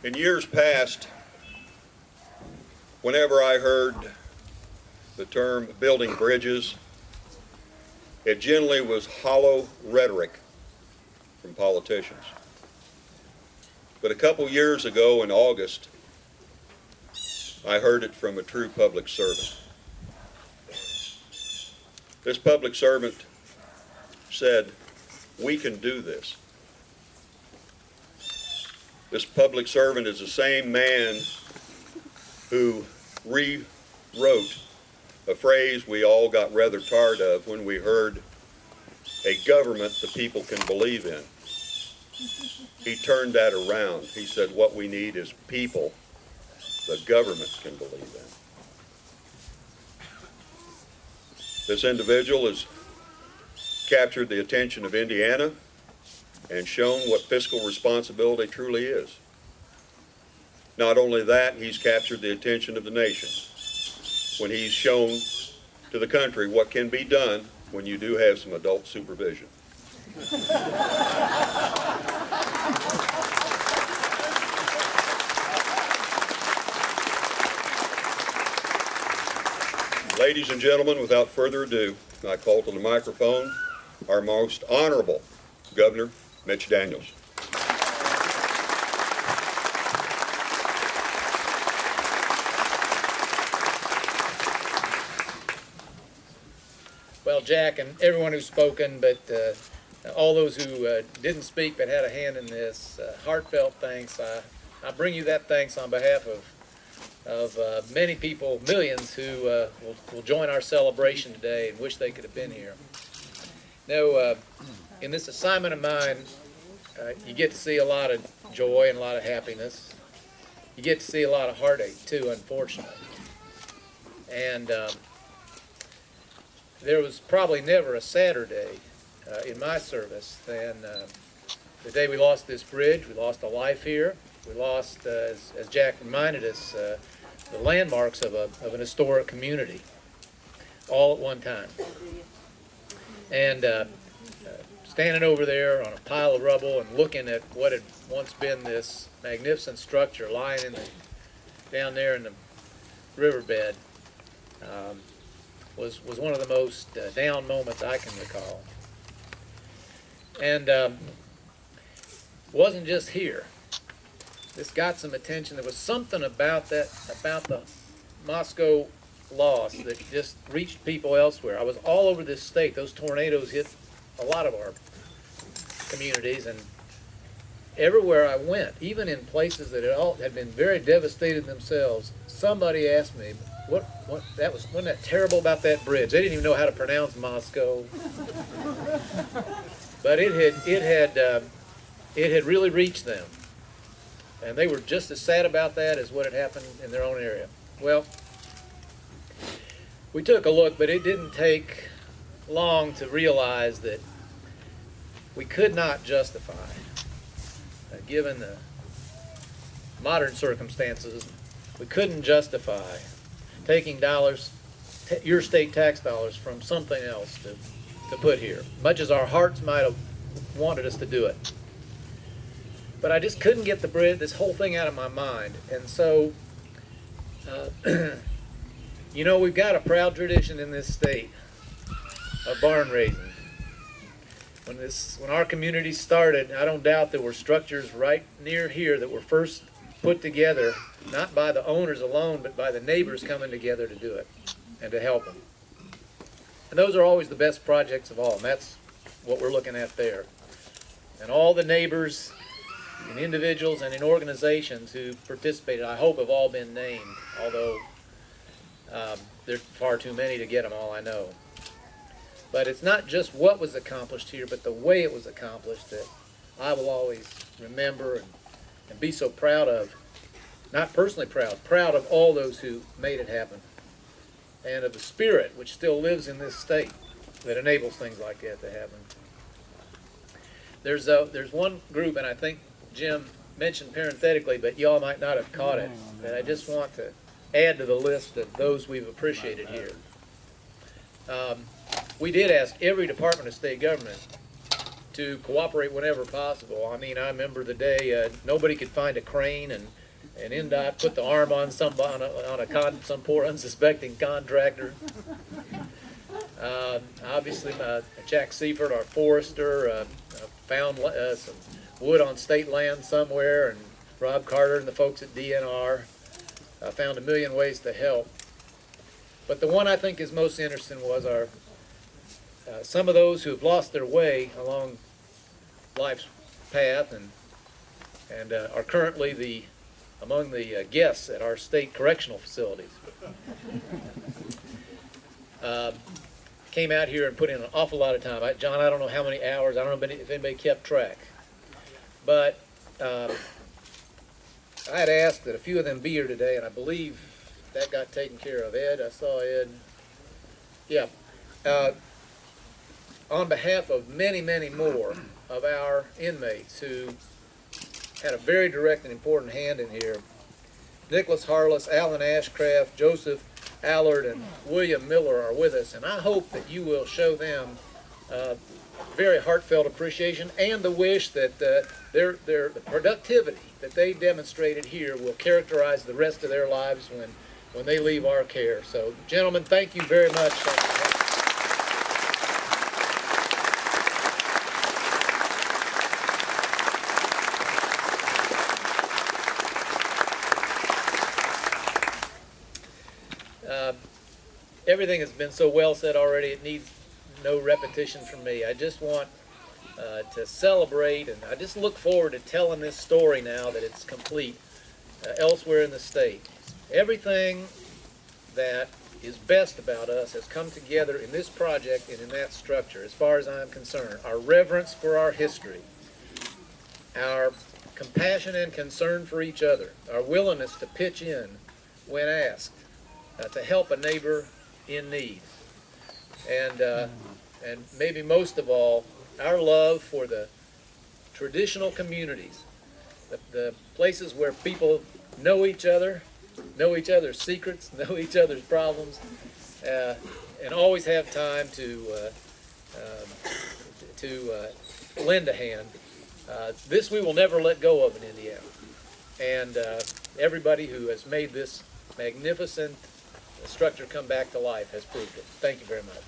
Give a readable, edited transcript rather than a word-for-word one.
In years past, whenever I heard the term building bridges, it generally was hollow rhetoric from politicians. But a couple years ago in August, I heard it from a true public servant. This public servant said, "We can do this." This public servant is the same man who rewrote a phrase we all got rather tired of when we heard a government the people can believe in. He turned that around. He said, what we need is people the government can believe in. This individual has captured the attention of Indiana and shown what fiscal responsibility truly is. Not only that, he's captured the attention of the nation when he's shown to the country what can be done when you do have some adult supervision. Ladies and gentlemen, without further ado, I call to the microphone our most honorable Governor, Mitch Daniels. Well, Jack and everyone who's spoken, but all those who didn't speak but had a hand in this, heartfelt thanks. I bring you that thanks on behalf of many people, millions, who will join our celebration today and wish they could have been here. Now, in this assignment of mine, you get to see a lot of joy and a lot of happiness. You get to see a lot of heartache, too, unfortunately. And there was probably never a sadder day in my service than the day we lost this bridge. We lost a life here. We lost, as Jack reminded us, the landmarks of an historic community, all at one time. And standing over there on a pile of rubble and looking at what had once been this magnificent structure lying down there in the riverbed was one of the most down moments I can recall. And wasn't just here. This got some attention. There was something about the Moscow loss that just reached people elsewhere. I was all over this state. Those tornadoes hit a lot of our communities, and everywhere I went, even in places that had been very devastated themselves, somebody asked me, wasn't that terrible about that bridge? They didn't even know how to pronounce Moscow. But it had really reached them. And they were just as sad about that as what had happened in their own area. Well, we took a look, but it didn't take long to realize that we could not justify, given the modern circumstances, we couldn't justify taking dollars, your state tax dollars, from something else to put here, much as our hearts might have wanted us to do it. But I just couldn't get this whole thing out of my mind. And so, you know, we've got a proud tradition in this state of barn raising. When our community started, I don't doubt there were structures right near here that were first put together, not by the owners alone, but by the neighbors coming together to do it and to help them. And those are always the best projects of all, and that's what we're looking at there. And all the neighbors and individuals and in organizations who participated, I hope, have all been named, although there's far too many to get them all, I know. But it's not just what was accomplished here, but the way it was accomplished that I will always remember and be so proud of. Not personally proud of all those who made it happen, and of the spirit which still lives in this state that enables things like that to happen. There's one group, and I think Jim mentioned parenthetically, but y'all might not have caught it, that I just want to add to the list of those we've appreciated here. We did ask every department of state government to cooperate whenever possible. I mean, I remember the day nobody could find a crane, and NDOT put the arm on some poor unsuspecting contractor. Obviously, Jack Seifert, our forester, found some wood on state land somewhere, and Rob Carter and the folks at DNR found a million ways to help. But the one I think is most interesting was some of those who have lost their way along life's path and are currently among the guests at our state correctional facilities. Came out here and put in an awful lot of time. John, I don't know how many hours. I don't know if anybody kept track. But I had asked that a few of them be here today, and I believe that got taken care of. Ed, I saw Ed. Yeah. On behalf of many, many more of our inmates who had a very direct and important hand in here, Nicholas Harless, Alan Ashcraft, Joseph Allard, and William Miller are with us, and I hope that you will show them very heartfelt appreciation and the wish that the productivity that they demonstrated here will characterize the rest of their lives when they leave our care. So, gentlemen, thank you very much. Everything has been so well said already, it needs no repetition from me. I just want to celebrate, and I just look forward to telling this story now that it's complete elsewhere in the state. Everything that is best about us has come together in this project and in that structure, as far as I'm concerned. Our reverence for our history, our compassion and concern for each other, our willingness to pitch in when asked, to help a neighbor in need, and maybe most of all, our love for the traditional communities, the places where people know each other, know each other's secrets, know each other's problems, and always have time to lend a hand. This we will never let go of in Indiana, and everybody who has made this magnificent structure come back to life has proved it. Thank you very much.